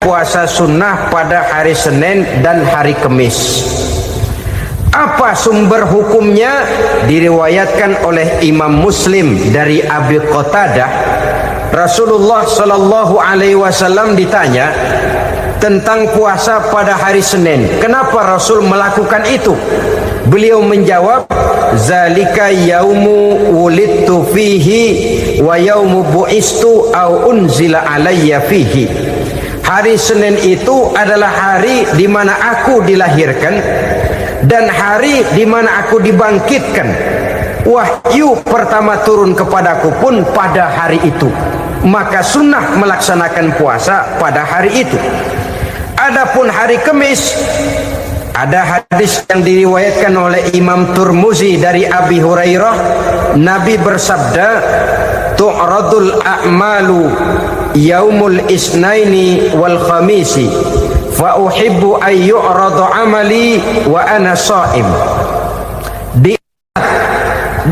puasa sunnah pada hari Senin dan hari Kamis. Apa sumber hukumnya? Diriwayatkan oleh Imam Muslim dari Abi Qatadah, Rasulullah Shallallahu Alaihi Wasallam ditanya tentang puasa pada hari Senin. Kenapa Rasul melakukan itu? Beliau menjawab, zalika yaumu wulidtu fihi wa yaumu bu'istu au unzila alayya fihi. Hari Senin itu adalah hari di mana aku dilahirkan dan hari di mana aku dibangkitkan. Wahyu pertama turun kepadaku pun pada hari itu. Maka sunnah melaksanakan puasa pada hari itu. Adapun hari Kamis, ada hadis yang diriwayatkan oleh Imam Turmuzi dari Abi Hurairah, Nabi bersabda, tu'radul a'malu yaumul isnaini wal khamisi fa uhibbu an yu'rada amali wa ana sha'im.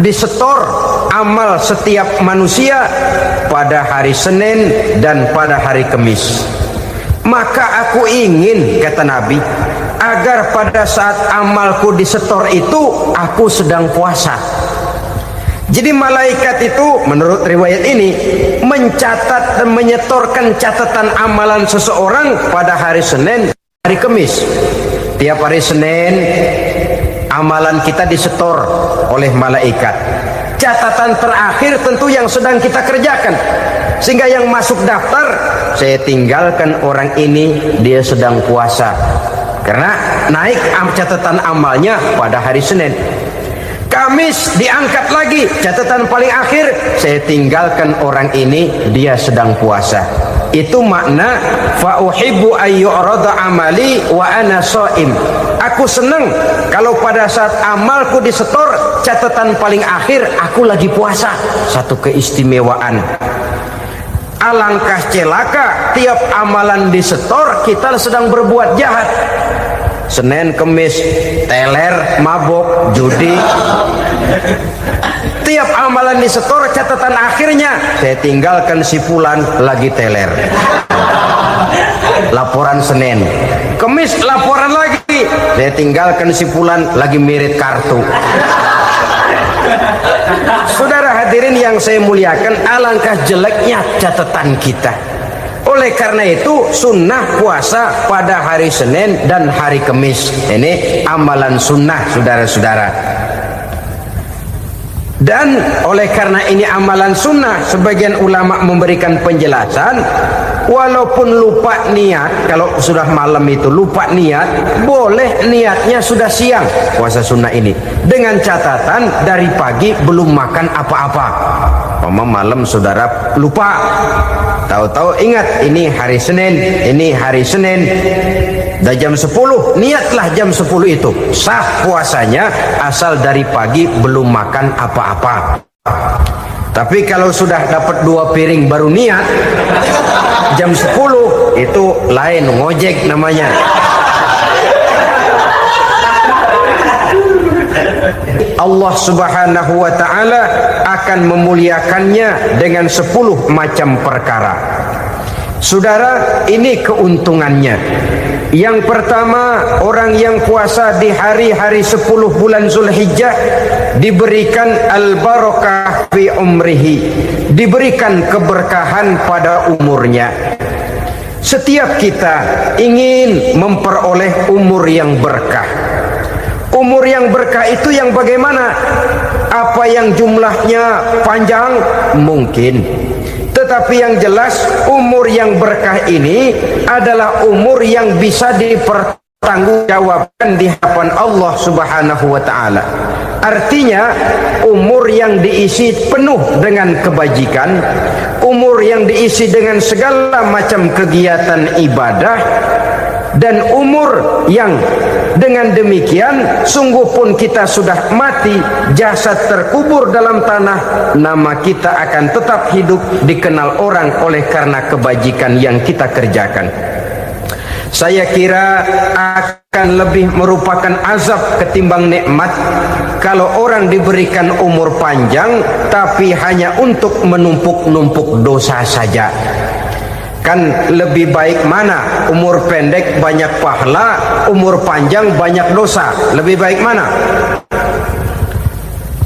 Disetor amal setiap manusia pada hari Senin dan pada hari Kamis. Maka aku ingin, kata Nabi, agar pada saat amalku disetor itu aku sedang puasa. Jadi malaikat itu menurut riwayat ini mencatat dan menyetorkan catatan amalan seseorang pada hari Senin, hari Kamis. Tiap hari Senin amalan kita disetor oleh malaikat. Catatan terakhir tentu yang sedang kita kerjakan, sehingga yang masuk daftar, saya tinggalkan orang ini, dia sedang puasa, karena naik catatan amalnya pada hari Senin. Kamis diangkat lagi, catatan paling akhir, saya tinggalkan orang ini, dia sedang puasa. Itu makna fa uhibbu ay yu'rada amali wa ana shaim. Aku senang kalau pada saat amalku disetor, catatan paling akhir aku lagi puasa. Satu keistimewaan. Alangkah celaka tiap amalan disetor kita sedang berbuat jahat. Senin, Kamis, teler, mabok, judi. Tiap amalan disetor, catatan akhirnya saya tinggalkan si fulan lagi teler. Laporan Senin. Kamis laporan lagi, saya tinggalkan si fulan lagi mirit kartu. Saudara hadirin yang saya muliakan, alangkah jeleknya catatan kita. Oleh karena itu sunnah puasa pada hari Senin dan hari Kamis. Ini amalan sunnah, saudara-saudara. Dan oleh karena ini amalan sunnah, sebagian ulama memberikan penjelasan, walaupun lupa niat, kalau sudah malam itu lupa niat, boleh niatnya sudah siang puasa sunnah ini, dengan catatan dari pagi belum makan apa-apa. Malam saudara lupa, tahu-tahu ingat ini hari Senin, ini hari Senin, dah jam 10, niatlah jam 10 itu sah puasanya, asal dari pagi belum makan apa-apa. Tapi kalau sudah dapat 2 piring baru niat jam 10, itu lain, ngojek namanya. Allah Subhanahu wa ta'ala akan memuliakannya dengan 10 macam perkara. Saudara, ini keuntungannya. Yang pertama, orang yang puasa di hari-hari 10 bulan Zulhijjah diberikan al-barakah fi umrihi, diberikan keberkahan pada umurnya. Setiap kita ingin memperoleh umur yang berkah. Umur yang berkah itu yang bagaimana? Apa yang jumlahnya panjang? Mungkin. Tetapi yang jelas umur yang berkah ini adalah umur yang bisa dipertanggungjawabkan di hadapan Allah Subhanahu wa ta'ala. Artinya umur yang diisi penuh dengan kebajikan, umur yang diisi dengan segala macam kegiatan ibadah, dan umur yang dengan demikian sungguh pun kita sudah mati, jasad terkubur dalam tanah, nama kita akan tetap hidup, dikenal orang oleh karena kebajikan yang kita kerjakan. Saya kira akan lebih merupakan azab ketimbang nikmat kalau orang diberikan umur panjang tapi hanya untuk menumpuk-numpuk dosa saja. Kan lebih baik mana? Umur pendek banyak pahala, umur panjang banyak dosa. Lebih baik mana?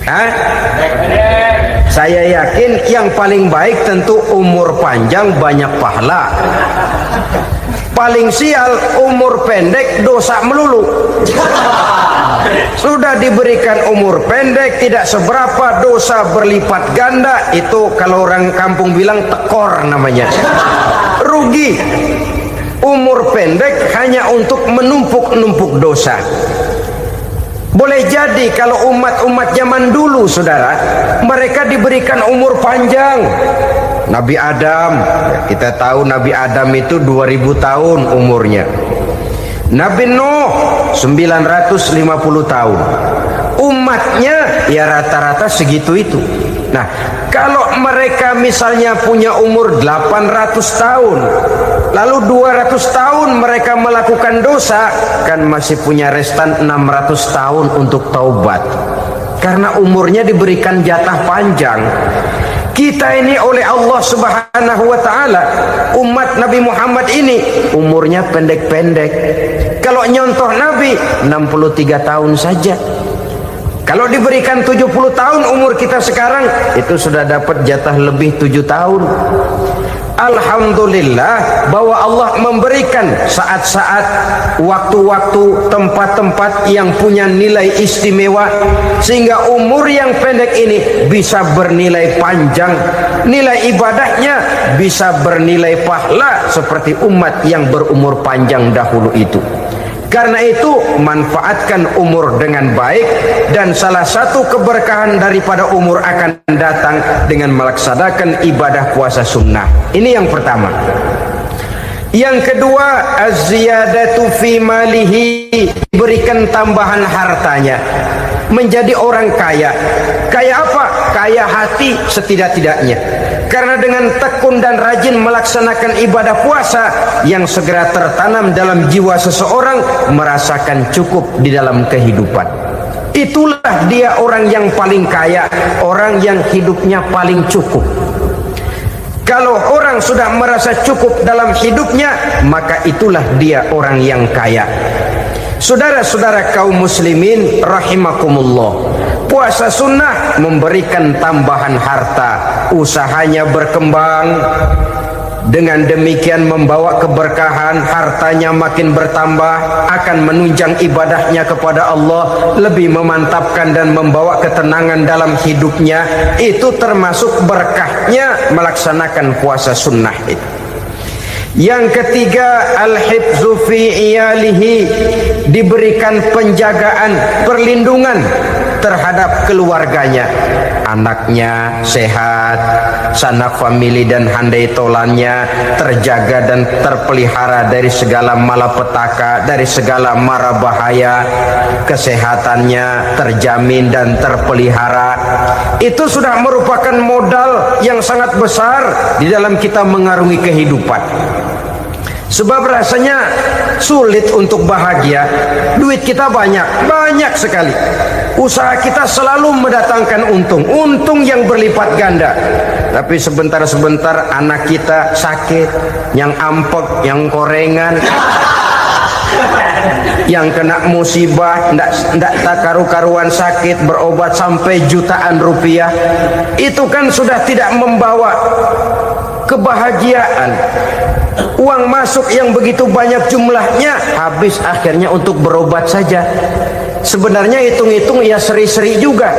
Hah? Saya yakin yang paling baik tentu umur panjang banyak pahala. Paling sial umur pendek dosa melulu. Sudah diberikan umur pendek tidak seberapa, dosa berlipat ganda. Itu kalau orang kampung bilang tekor namanya. Rugi. Umur pendek hanya untuk menumpuk-numpuk dosa. Boleh jadi kalau umat-umat zaman dulu, saudara, mereka diberikan umur panjang. Nabi Adam, kita tahu Nabi Adam itu 2000 tahun umurnya. Nabi Nuh 950 tahun. Umatnya ya rata-rata segitu itu. Nah, kalau mereka misalnya punya umur 800 tahun, lalu 200 tahun mereka melakukan dosa, kan masih punya restan 600 tahun untuk taubat. Karena umurnya diberikan jatah panjang. Kita ini oleh Allah Subhanahu wa taala, umat Nabi Muhammad ini umurnya pendek-pendek. Kalau nyontoh Nabi 63 tahun saja. Kalau diberikan 70 tahun umur kita sekarang, itu sudah dapat jatah lebih 7 tahun. Alhamdulillah bahwa Allah memberikan saat-saat, waktu-waktu, tempat-tempat yang punya nilai istimewa, sehingga umur yang pendek ini bisa bernilai panjang, nilai ibadahnya bisa bernilai pahala seperti umat yang berumur panjang dahulu itu. Karena itu manfaatkan umur dengan baik, dan salah satu keberkahan daripada umur akan datang dengan melaksanakan ibadah puasa sunnah. Ini yang pertama. Yang kedua, az-ziyadatu fi malihi, berikan tambahan hartanya, menjadi orang kaya. Kaya apa? Kaya hati setidak-tidaknya. Karena dengan tekun dan rajin melaksanakan ibadah puasa yang segera tertanam dalam jiwa seseorang, merasakan cukup di dalam kehidupan. Itulah dia orang yang paling kaya, orang yang hidupnya paling cukup. Kalau orang sudah merasa cukup dalam hidupnya, maka itulah dia orang yang kaya. Saudara-saudara kaum muslimin rahimakumullah, puasa sunnah memberikan tambahan harta, usahanya berkembang, dengan demikian membawa keberkahan, hartanya makin bertambah, akan menunjang ibadahnya kepada Allah, lebih memantapkan dan membawa ketenangan dalam hidupnya. Itu termasuk berkahnya melaksanakan puasa sunnah itu. Yang ketiga, al-hifzu fi iyalihi, diberikan penjagaan, perlindungan terhadap keluarganya. Anaknya sehat, sanak famili dan handai tolannya terjaga dan terpelihara dari segala malapetaka, dari segala mara bahaya. Kesehatannya terjamin dan terpelihara. Itu sudah merupakan modal yang sangat besar di dalam kita mengarungi kehidupan. Sebab rasanya sulit untuk bahagia. Duit kita banyak sekali. Usaha kita selalu mendatangkan untung yang berlipat ganda. Tapi sebentar-sebentar anak kita sakit, yang ampek, yang korengan, yang kena musibah, ndak tak karu-karuan sakit, berobat sampai jutaan rupiah. Itu kan sudah tidak membawa kebahagiaan. Uang masuk yang begitu banyak jumlahnya, habis akhirnya untuk berobat saja. Sebenarnya hitung-hitung ya seri-seri juga.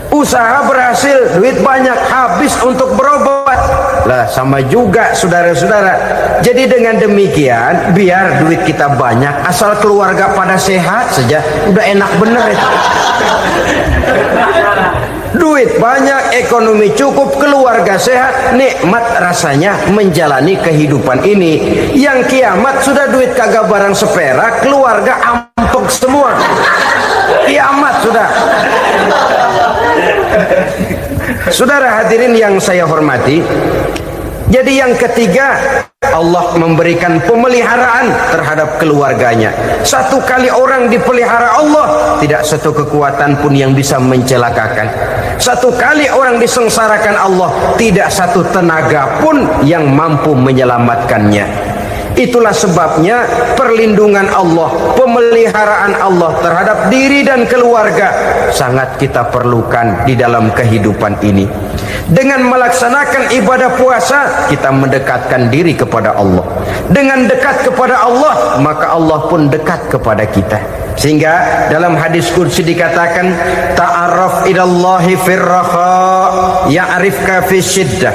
Usaha berhasil, duit banyak, habis untuk berobat. Lah sama juga saudara-saudara. Jadi dengan demikian, biar duit kita banyak, asal keluarga pada sehat saja, udah enak bener ya. Duit banyak, ekonomi cukup, keluarga sehat, nikmat rasanya menjalani kehidupan ini. Yang kiamat sudah duit kagak barang seperak, keluarga ampek semua. Kiamat sudah. Saudara hadirin yang saya hormati, jadi yang ketiga, Allah memberikan pemeliharaan terhadap keluarganya. Satu kali orang dipelihara Allah, tidak satu kekuatan pun yang bisa mencelakakan. Satu kali orang disengsarakan Allah, tidak satu tenaga pun yang mampu menyelamatkannya. Itulah sebabnya perlindungan Allah, pemeliharaan Allah terhadap diri dan keluarga sangat kita perlukan di dalam kehidupan ini. Dengan melaksanakan ibadah puasa, kita mendekatkan diri kepada Allah. Dengan dekat kepada Allah, maka Allah pun dekat kepada kita. Sehingga dalam hadis qudsi dikatakan, ta'arraf ilallahi firraha ya'rifka fi syiddah.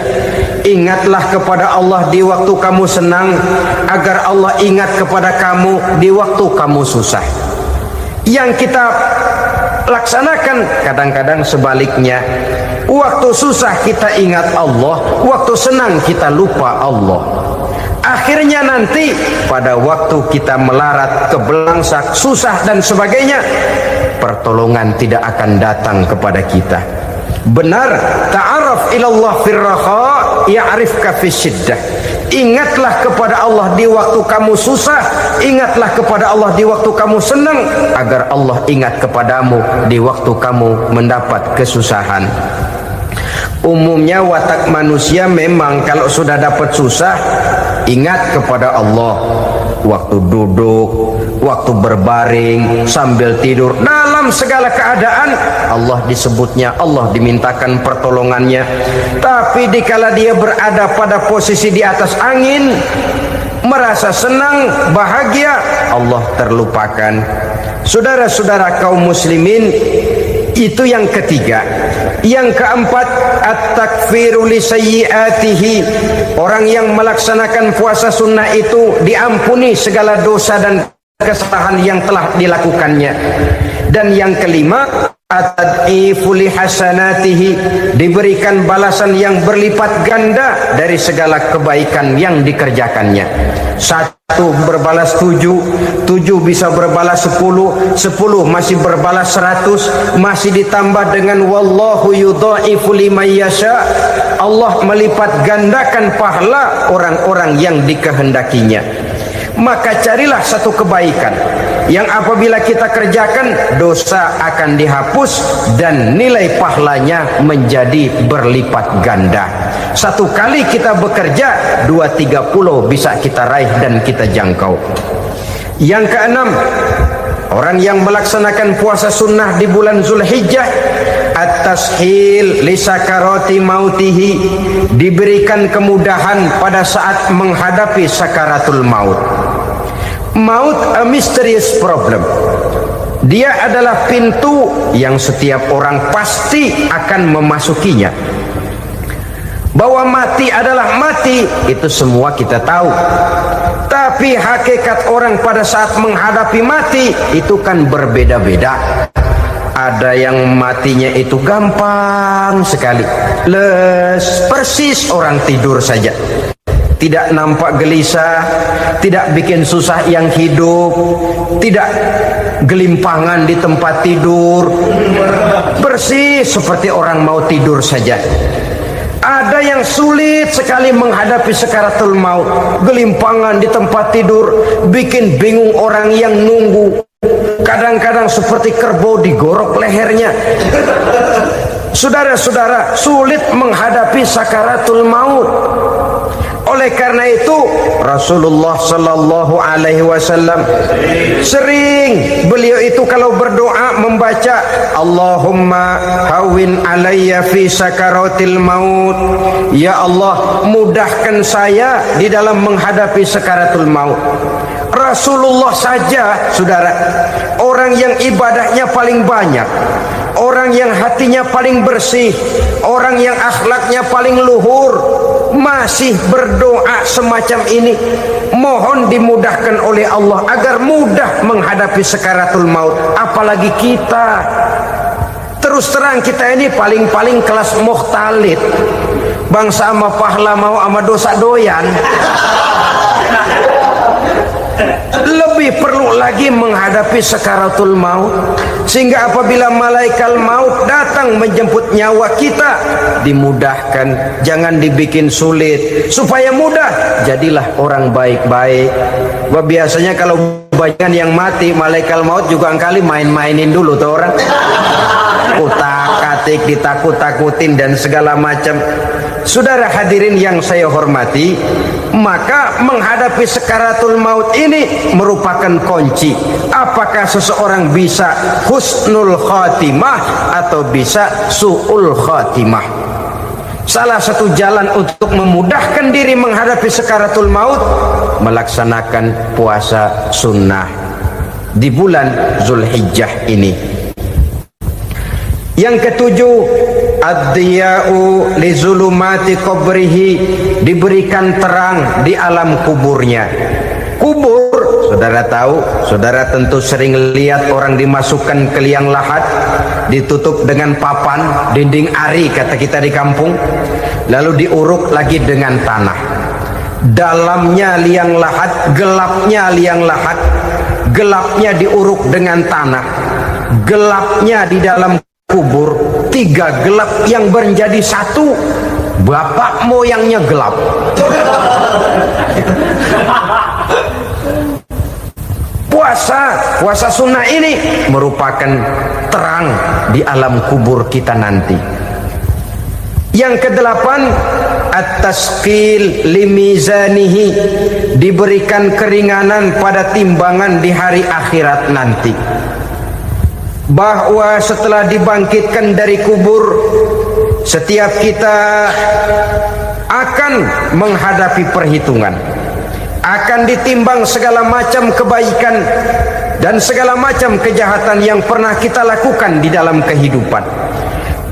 Ingatlah kepada Allah di waktu kamu senang, agar Allah ingat kepada kamu di waktu kamu susah. Yang kita laksanakan kadang-kadang sebaliknya. Waktu susah kita ingat Allah, waktu senang kita lupa Allah. Akhirnya nanti pada waktu kita melarat, kebelangsak, susah dan sebagainya, pertolongan tidak akan datang kepada kita. Benar, ta'arraf ilallah firraha ya'rifka fi syiddah. Ingatlah kepada Allah di waktu kamu susah, ingatlah kepada Allah di waktu kamu senang, agar Allah ingat kepadamu di waktu kamu mendapat kesusahan. Umumnya watak manusia memang kalau sudah dapat susah, ingat kepada Allah. Waktu duduk, waktu berbaring, sambil tidur, dalam segala keadaan Allah disebutnya, Allah dimintakan pertolongannya. Tapi dikala dia berada pada posisi di atas angin, merasa senang, bahagia, Allah terlupakan. Saudara-saudara kaum muslimin, itu yang ketiga. Yang keempat, at-takfiru li sayyiatihi. Orang yang melaksanakan puasa sunnah itu diampuni segala dosa dan kesalahan yang telah dilakukannya. Dan yang kelima, at-tad'ifu li hasanatihi, diberikan balasan yang berlipat ganda dari segala kebaikan yang dikerjakannya. Satu berbalas 7, 7 bisa berbalas 10, 10 masih berbalas 100, masih ditambah dengan wallahu yudha'ifu liman yasha. Allah melipat gandakan pahala orang-orang yang dikehendakinya. Maka carilah satu kebaikan yang apabila kita kerjakan, dosa akan dihapus dan nilai pahalanya menjadi berlipat ganda. Satu kali kita bekerja, 2-3 pulau bisa kita raih dan kita jangkau. Yang keenam, orang yang melaksanakan puasa sunnah di bulan Zulhijjah, at-tashil li sakarati mautihi, diberikan kemudahan pada saat menghadapi sakaratul maut. Maut a mysterious problem. Dia adalah pintu yang setiap orang pasti akan memasukinya. Bahwa mati adalah mati, itu semua kita tahu. Tapi hakikat orang pada saat menghadapi mati itu kan berbeda-beda. Ada yang matinya itu gampang sekali, persis orang tidur saja, tidak nampak gelisah, tidak bikin susah yang hidup, tidak gelimpangan di tempat tidur, persis seperti orang mau tidur saja. Ada yang sulit sekali menghadapi sakaratul maut, gelimpangan di tempat tidur, bikin bingung orang yang nunggu. Kadang-kadang seperti kerbau digorok lehernya. Saudara-saudara, sulit menghadapi sakaratul maut. Oleh karena itu Rasulullah sallallahu alaihi wasallam sering beliau itu kalau berdoa membaca Allahumma hawwin alayya fi sakaratil maut. Ya Allah, mudahkan saya di dalam menghadapi sakaratul maut. Rasulullah saja, saudara, orang yang ibadahnya paling banyak, orang yang hatinya paling bersih, orang yang akhlaknya paling luhur, masih berdoa semacam ini, mohon dimudahkan oleh Allah agar mudah menghadapi sakaratul maut. Apalagi kita, terus terang kita ini paling-paling kelas mukhtalid, bangsa sama pahala mau sama dosa doyan. Lebih perlu lagi lagi menghadapi sakaratul maut, sehingga apabila malaikat maut datang menjemput nyawa kita, dimudahkan, jangan dibikin sulit, supaya mudah. Jadilah orang baik-baik. Biasanya kalau banyak yang mati, malaikat maut juga kali main-mainin dulu tuh orang, kutak-katik, ditakut-takutin dan segala macam. Saudara hadirin yang saya hormati, maka menghadapi sakaratul maut ini merupakan kunci. Apakah seseorang bisa husnul khatimah atau bisa su'ul khatimah? Salah satu jalan untuk memudahkan diri menghadapi sakaratul maut, melaksanakan puasa sunnah di bulan Zulhijjah ini. Yang ketujuh, ad-diya'u li zulumati qabrihi, diberikan terang di alam kuburnya. Kubur, saudara tahu, saudara tentu sering lihat orang dimasukkan ke liang lahat, ditutup dengan papan, dinding ari kata kita di kampung, lalu diuruk lagi dengan tanah. Dalamnya liang lahat, gelapnya liang lahat, gelapnya diuruk dengan tanah, gelapnya di dalam kubur, tiga gelap yang menjadi satu. Bapak moyangnya gelap. Puasa sunnah ini merupakan terang di alam kubur kita nanti. Yang kedelapan, at-tasqil limizanihi, diberikan keringanan pada timbangan di hari akhirat nanti. Bahwa setelah dibangkitkan dari kubur, setiap kita akan menghadapi perhitungan, akan ditimbang segala macam kebaikan dan segala macam kejahatan yang pernah kita lakukan di dalam kehidupan.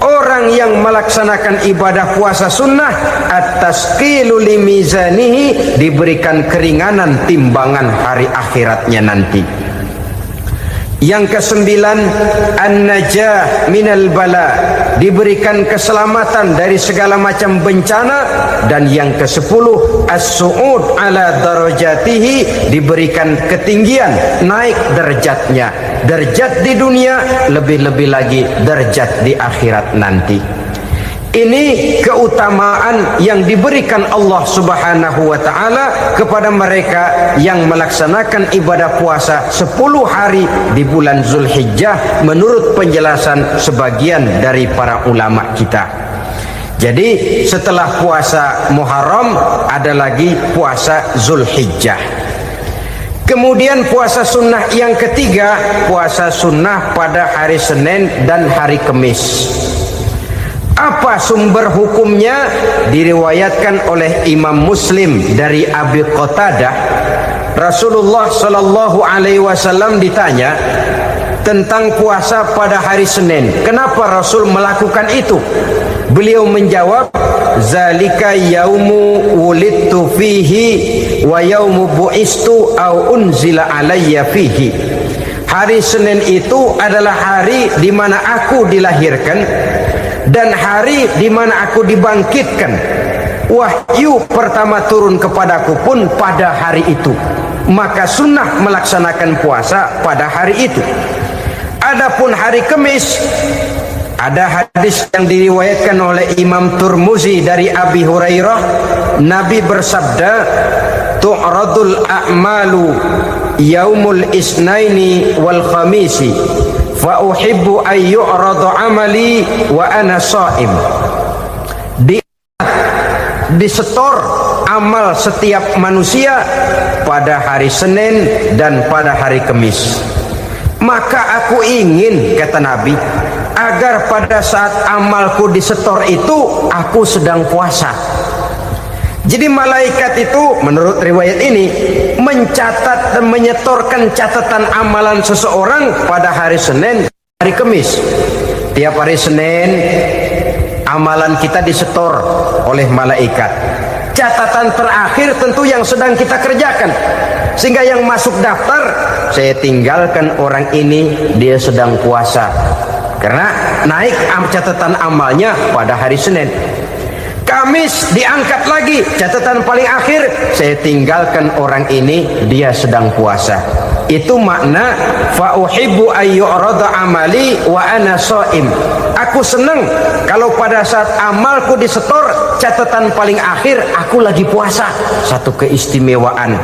Orang yang melaksanakan ibadah puasa sunnah, at-tasqilu limizanihi, diberikan keringanan timbangan hari akhiratnya nanti. Yang kesembilan, an-najah minal bala, diberikan keselamatan dari segala macam bencana. Dan yang kesepuluh, as-su'ud ala darajatihi, diberikan ketinggian, naik derajatnya, derajat di dunia, lebih-lebih lagi derajat di akhirat nanti. Ini keutamaan yang diberikan Allah Subhanahu wa ta'ala kepada mereka yang melaksanakan ibadah puasa 10 hari di bulan Zulhijjah menurut penjelasan sebagian dari para ulama kita. Jadi setelah puasa Muharram ada lagi puasa Zulhijjah. Kemudian puasa sunnah yang ketiga, puasa sunnah pada hari Senin dan hari Kamis. Apa sumber hukumnya? Diriwayatkan oleh Imam Muslim dari Abi Qatadah, Rasulullah sallallahu alaihi wasallam ditanya tentang puasa pada hari Senin. Kenapa Rasul melakukan itu? Beliau menjawab, zalika yaumu wulidtu fihi wa yaumu bu'istu au unzila alayya fihi. Hari Senin itu adalah hari di mana aku dilahirkan dan hari di mana aku dibangkitkan. Wahyu pertama turun kepadaku pun pada hari itu. Maka sunnah melaksanakan puasa pada hari itu. Adapun hari Kamis, ada hadis yang diriwayatkan oleh Imam Turmuzi dari Abi Hurairah, Nabi bersabda, tu'radul a'malu yaumul isnaini wal khamisi fa uhibbu an yu'rada amali wa ana sha'im. Disetor amal setiap manusia pada hari Senin dan pada hari Kamis. Maka aku ingin, kata Nabi, agar pada saat amalku disetor itu aku sedang puasa. Jadi malaikat itu menurut riwayat ini mencatat dan menyetorkan catatan amalan seseorang pada hari Senin, hari Kamis. Tiap hari Senin amalan kita disetor oleh malaikat. Catatan terakhir tentu yang sedang kita kerjakan, sehingga yang masuk daftar, saya tinggalkan orang ini, dia sedang puasa, karena naik catatan amalnya pada hari Senin. Kamis diangkat lagi, catatan paling akhir, saya tinggalkan orang ini, dia sedang puasa. Itu makna fa uhibbu ayyurada amali wa ana shaim. Aku senang kalau pada saat amalku disetor, catatan paling akhir aku lagi puasa. Satu keistimewaan.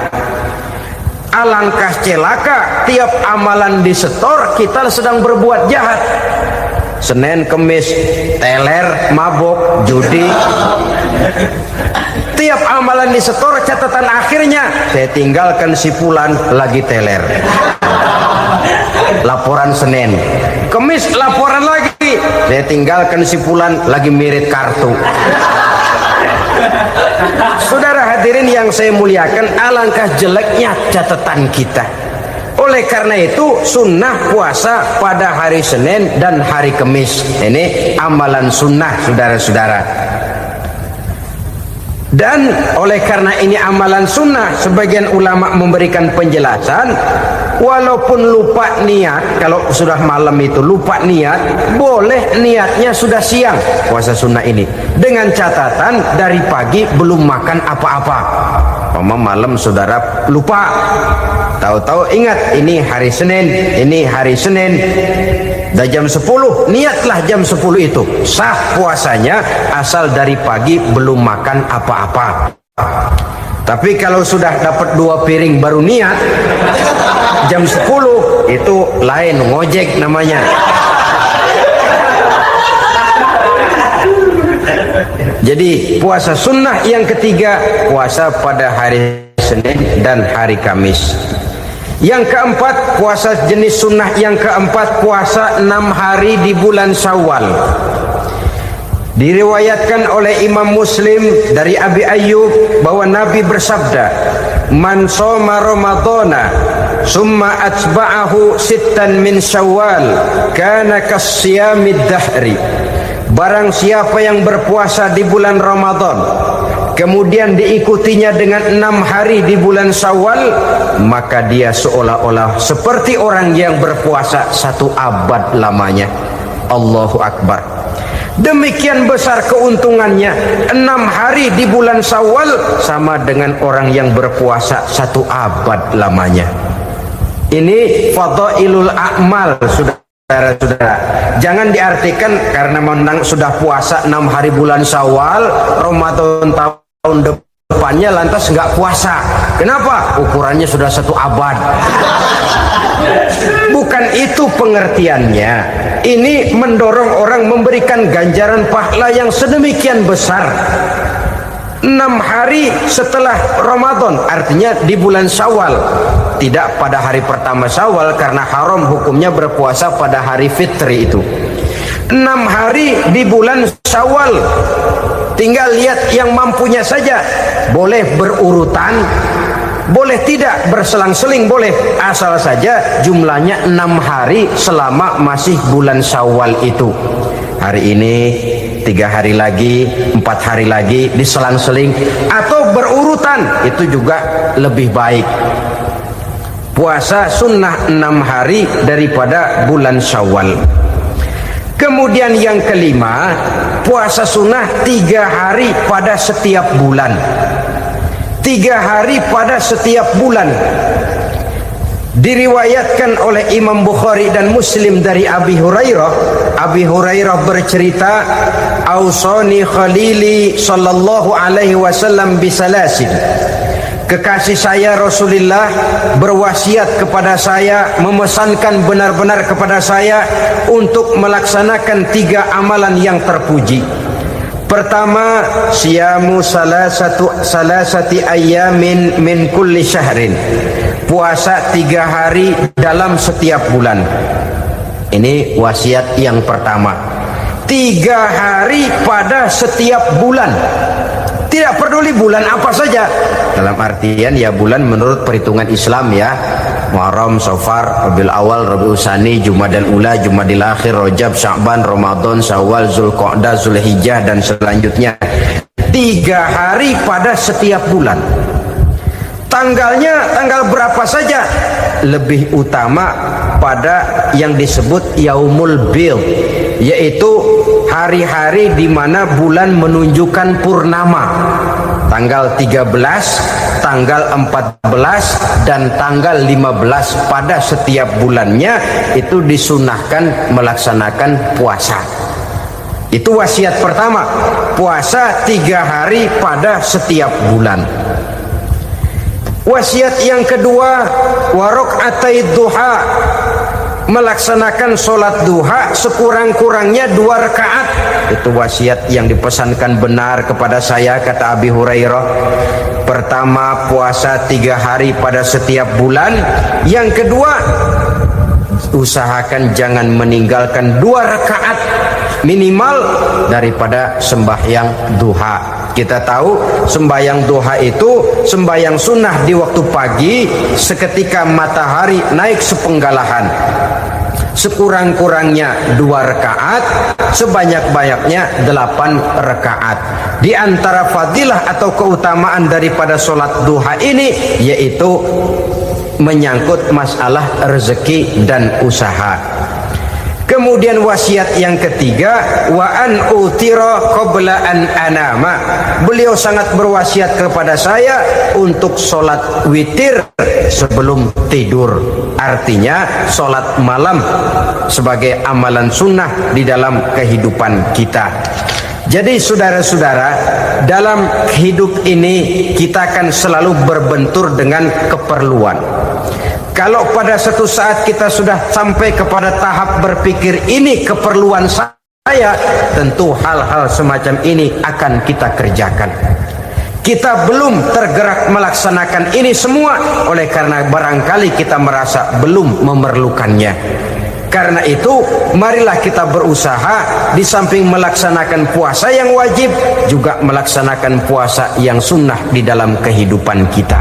Alangkah celaka tiap amalan disetor kita sedang berbuat jahat. Senin, Kemis, teler, mabok, judi. Tiap amalan disetor, catatan akhirnya saya tinggalkan si fulan lagi teler. Laporan Senin. Kemis laporan lagi, saya tinggalkan si fulan lagi mirit kartu. Saudara hadirin yang saya muliakan, alangkah jeleknya catatan kita. Oleh karena itu sunnah puasa pada hari Senin dan hari Kamis. Ini amalan sunnah saudara-saudara. Dan oleh karena ini amalan sunnah, sebagian ulama memberikan penjelasan, walaupun lupa niat, kalau sudah malam itu lupa niat, boleh niatnya sudah siang puasa sunnah ini, dengan catatan dari pagi belum makan apa-apa. Malam saudara lupa, tahu-tahu ingat ini hari Senin, dah jam 10, niatlah jam 10 itu sah puasanya, asal dari pagi belum makan apa-apa. Tapi kalau sudah dapat 2 piring baru niat jam 10, itu lain, ngojek namanya. Jadi puasa sunnah yang ketiga, puasa pada hari Senin dan hari Kamis. Yang keempat, puasa jenis sunnah yang keempat, puasa 6 hari di bulan Syawal. Diriwayatkan oleh Imam Muslim dari Abi Ayyub bahwa Nabi bersabda, "Man shoma Ramadhana summa atba'ahu sittan min Syawal kana kasyamid dahri." Barang siapa yang berpuasa di bulan Ramadan, kemudian diikutinya dengan 6 hari di bulan Syawal, maka dia seolah-olah seperti orang yang berpuasa 1 abad lamanya. Allahu Akbar. Demikian besar keuntungannya. 6 hari di bulan Syawal sama dengan orang yang berpuasa 1 abad lamanya. Ini fadailul a'mal, saudara-saudara. Jangan diartikan karena menang sudah puasa 6 hari bulan Syawal, Ramadan tahun depannya lantas nggak puasa. Kenapa? Ukurannya sudah 1 abad. Bukan itu pengertiannya. Ini mendorong orang memberikan ganjaran pahala yang sedemikian besar. 6 hari setelah Ramadan, artinya di bulan Syawal, tidak pada hari pertama Syawal karena haram hukumnya berpuasa pada hari fitri itu. 6 hari di bulan Syawal, tinggal lihat yang mampunya saja, boleh berurutan, boleh tidak berselang-seling, boleh, asal saja jumlahnya 6 hari selama masih bulan Syawal itu. Hari ini 3 hari lagi, 4 hari lagi, diselang-seling atau berurutan, itu juga lebih baik. Puasa sunnah 6 hari daripada bulan Syawal. Kemudian yang kelima, puasa sunnah 3 hari pada setiap bulan. 3 hari pada setiap bulan. Diriwayatkan oleh Imam Bukhari dan Muslim dari Abi Hurairah. Abi Hurairah bercerita, "Ausani khalili sallallahu alaihi wasallam bisalasin." Kekasih saya Rasulullah berwasiat kepada saya, memesankan benar-benar kepada saya untuk melaksanakan 3 amalan yang terpuji. Pertama, siyamu salasati ayyamin min kulli syahrin. Puasa 3 hari dalam setiap bulan. Ini wasiat yang pertama. 3 hari pada setiap bulan. Tidak peduli bulan apa saja. Dalam artian ya bulan menurut perhitungan Islam ya. Muharram, Safar, Rabiul Awal, Rabiul Tsani, Jumadal Ula, Jumadil Akhir, Rajab, Sya'ban, Ramadan, Syawal, Zulqa'dah, Zulhijjah dan selanjutnya. 3 hari pada setiap bulan. Tanggalnya tanggal berapa saja, lebih utama pada yang disebut Yaumul Bid, yaitu hari-hari di mana bulan menunjukkan purnama. Tanggal 13 tanggal 14 dan tanggal 15 pada setiap bulannya itu disunahkan melaksanakan puasa. Itu wasiat pertama, puasa 3 hari pada setiap bulan. Wasiat yang kedua, warok'atai duha, melaksanakan sholat duha sekurang-kurangnya 2 rakaat. Itu wasiat yang dipesankan benar kepada saya, kata Abi Hurairah. Pertama, puasa 3 hari pada setiap bulan. Yang kedua, usahakan jangan meninggalkan 2 rakaat minimal daripada sembahyang duha. Kita tahu sembahyang duha itu sembahyang sunnah di waktu pagi seketika matahari naik sepenggalahan. Sekurang-kurangnya 2 rakaat, sebanyak-banyaknya 8 rakaat. Di antara fadilah atau keutamaan daripada sholat duha ini yaitu menyangkut masalah rezeki dan usaha. Kemudian wasiat yang ketiga, wa an utira qabla an anama. Beliau sangat berwasiat kepada saya untuk sholat witir sebelum tidur. Artinya sholat malam sebagai amalan sunnah di dalam kehidupan kita. Jadi saudara-saudara, dalam hidup ini kita akan selalu berbentur dengan keperluan. Kalau pada suatu saat kita sudah sampai kepada tahap berpikir ini keperluan saya, tentu hal-hal semacam ini akan kita kerjakan. Kita belum tergerak melaksanakan ini semua oleh karena barangkali kita merasa belum memerlukannya. Karena itu, marilah kita berusaha di samping melaksanakan puasa yang wajib, juga melaksanakan puasa yang sunnah di dalam kehidupan kita.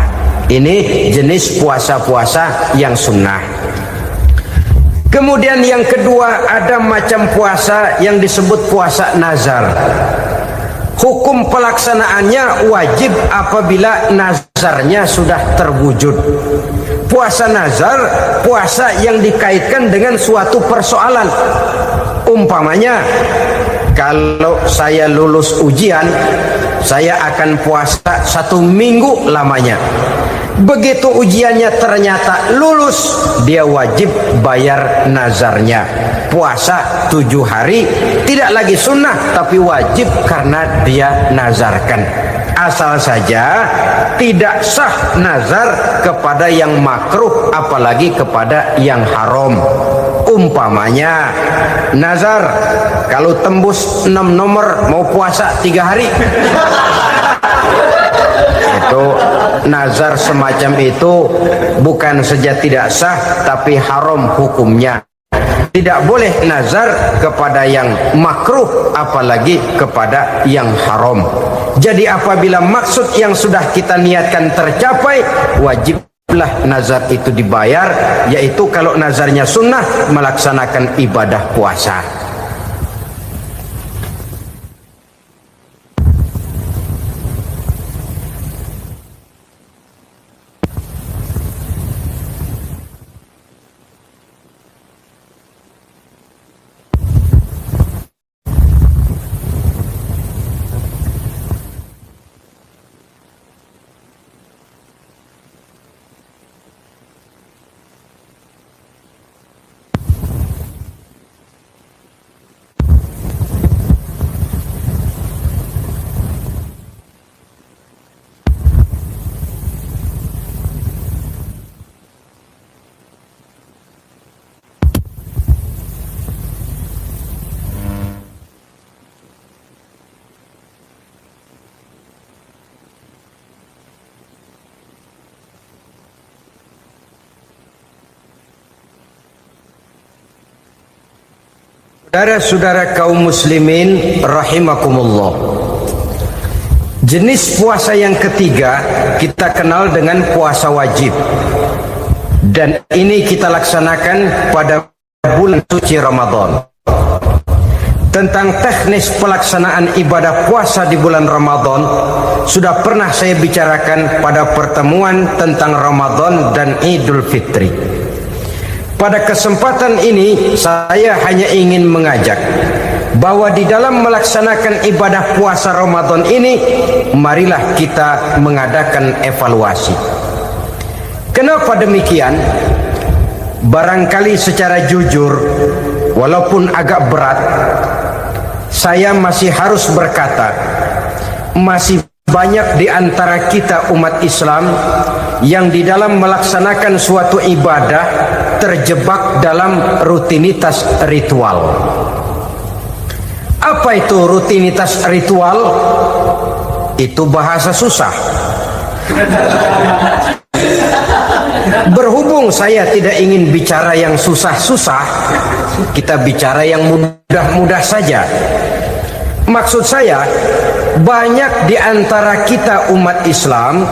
Ini jenis puasa-puasa yang sunnah. Kemudian yang kedua, ada macam puasa yang disebut puasa nazar. Hukum pelaksanaannya wajib apabila nazarnya sudah terwujud. Puasa nazar, puasa yang dikaitkan dengan suatu persoalan. Umpamanya, kalau saya lulus ujian, saya akan puasa 1 minggu lamanya. Begitu ujiannya ternyata lulus, dia wajib bayar nazarnya. Puasa 7 hari, tidak lagi sunnah tapi wajib karena dia nazarkan. Asal saja tidak sah nazar kepada yang makruh, apalagi kepada yang haram. Umpamanya nazar, kalau tembus 6 nomor mau puasa 3 hari. Itu nazar semacam itu bukan saja tidak sah tapi haram hukumnya. Tidak boleh nazar kepada yang makruh apalagi kepada yang haram. Jadi apabila maksud yang sudah kita niatkan tercapai, wajiblah nazar itu dibayar, yaitu kalau nazarnya sunnah melaksanakan ibadah puasa. Saudara-saudara kaum muslimin rahimakumullah, jenis puasa yang ketiga kita kenal dengan puasa wajib, dan ini kita laksanakan pada bulan suci Ramadan. Tentang teknis pelaksanaan ibadah puasa di bulan Ramadan sudah pernah saya bicarakan pada pertemuan tentang Ramadan dan Idul Fitri. Pada kesempatan ini saya hanya ingin mengajak bahwa di dalam melaksanakan ibadah puasa Ramadan ini, marilah kita mengadakan evaluasi. Kenapa demikian? Barangkali secara jujur, walaupun agak berat, saya masih harus berkata, masih banyak di antara kita umat Islam yang di dalam melaksanakan suatu ibadah terjebak dalam rutinitas ritual. Apa itu rutinitas ritual? Itu bahasa susah. Berhubung saya tidak ingin bicara yang susah-susah, kita bicara yang mudah-mudah saja. Maksud saya, banyak di antara kita umat Islam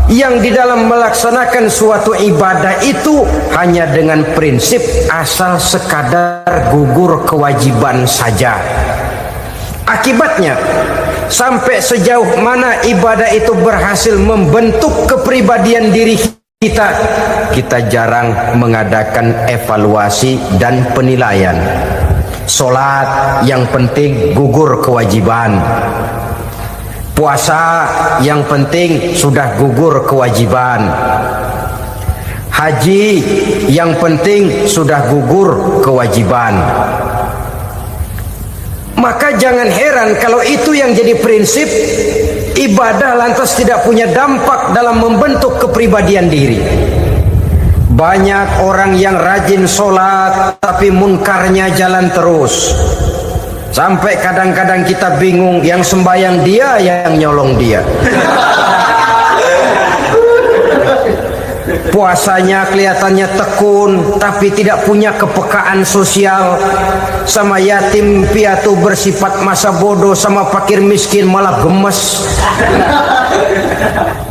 yang di dalam melaksanakan suatu ibadah itu hanya dengan prinsip asal sekadar gugur kewajiban saja. Akibatnya, sampai sejauh mana ibadah itu berhasil membentuk kepribadian diri kita, kita jarang mengadakan evaluasi dan penilaian. Solat yang penting gugur kewajiban. Puasa yang penting sudah gugur kewajiban. Haji yang penting sudah gugur kewajiban. Maka jangan heran kalau itu yang jadi prinsip, ibadah lantas tidak punya dampak dalam membentuk kepribadian diri. Banyak orang yang rajin sholat tapi munkarnya jalan terus. Sampai kadang-kadang kita bingung, yang sembahyang dia, yang nyolong dia. Puasanya kelihatannya tekun tapi tidak punya kepekaan sosial. Sama yatim piatu bersifat masa bodoh, sama fakir miskin malah gemes.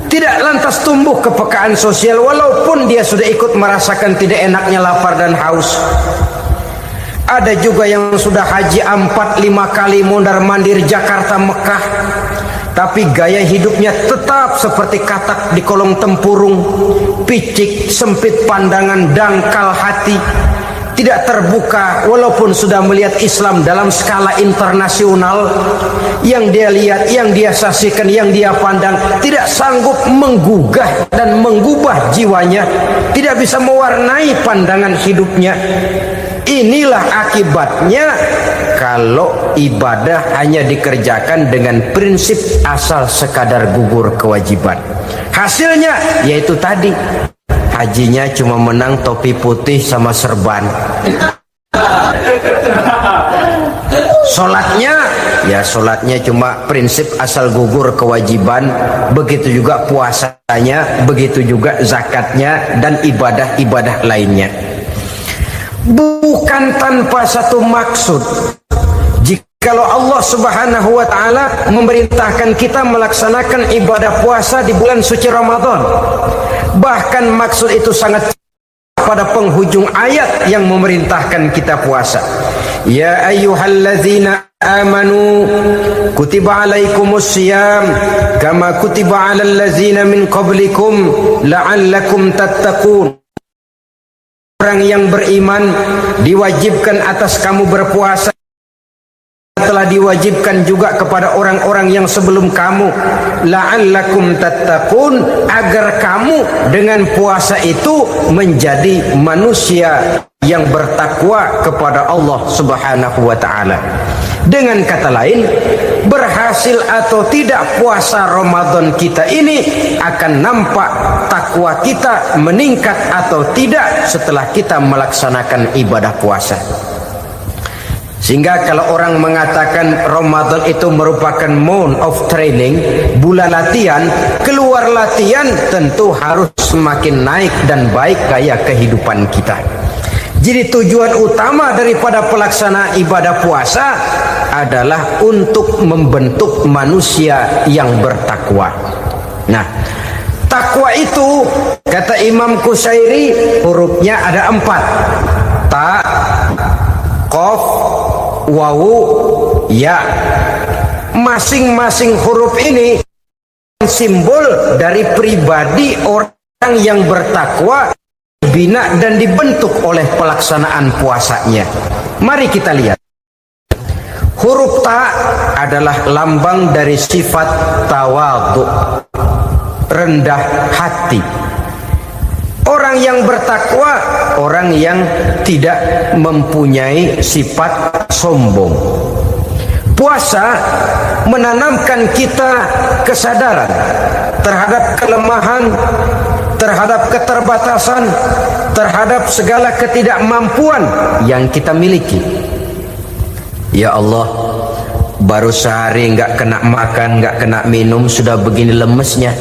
Tidak lantas tumbuh kepekaan sosial walaupun dia sudah ikut merasakan tidak enaknya lapar dan haus. Ada juga yang sudah haji 4-5 kali mondar-mandir Jakarta Mekah, tapi gaya hidupnya tetap seperti katak di kolong tempurung, picik, sempit pandangan, dangkal hati, tidak terbuka walaupun sudah melihat Islam dalam skala internasional. Yang dia lihat, yang dia saksikan, yang dia pandang tidak sanggup menggugah dan mengubah jiwanya, tidak bisa mewarnai pandangan hidupnya. Inilah akibatnya kalau ibadah hanya dikerjakan dengan prinsip asal sekadar gugur kewajiban. Hasilnya yaitu tadi, hajinya cuma menang topi putih sama serban. Sholatnya cuma prinsip asal gugur kewajiban. Begitu juga puasanya, begitu juga zakatnya dan ibadah-ibadah lainnya. Bukan tanpa satu maksud. Jikalau Allah Subhanahu wa taala memerintahkan kita melaksanakan ibadah puasa di bulan suci Ramadan, bahkan maksud itu sangat pada penghujung ayat yang memerintahkan kita puasa. Ya ayyuhalladzina amanu kutiba alaikumus syiyam kama kutiba alal ladzina min qablikum la'allakum tattaqun. Orang yang beriman diwajibkan atas kamu berpuasa, telah diwajibkan juga kepada orang-orang yang sebelum kamu, la'allakum tattaqun, agar kamu dengan puasa itu menjadi manusia yang bertakwa kepada Allah Subhanahu wa taala. Dengan kata lain, berhasil atau tidak puasa Ramadan kita ini akan nampak takwa kita meningkat atau tidak setelah kita melaksanakan ibadah puasa. Sehingga kalau orang mengatakan Ramadan itu merupakan month of training, bulan latihan, keluar latihan tentu harus semakin naik dan baik gaya kehidupan kita. Jadi tujuan utama daripada pelaksanaan ibadah puasa adalah untuk membentuk manusia yang bertakwa. Nah, takwa itu kata Imam Qusairi hurufnya ada 4. Ta, qaf, wawu, ya. Masing-masing huruf ini simbol dari pribadi orang yang bertakwa, dibina dan dibentuk oleh pelaksanaan puasanya. Mari kita lihat. Huruf ta adalah lambang dari sifat tawadhu, rendah hati. Orang yang bertakwa, orang yang tidak mempunyai sifat sombong. Puasa menanamkan kita kesadaran terhadap kelemahan, terhadap keterbatasan, terhadap segala ketidakmampuan yang kita miliki. Ya Allah, baru sehari nggak kena makan, nggak kena minum, sudah begini lemesnya.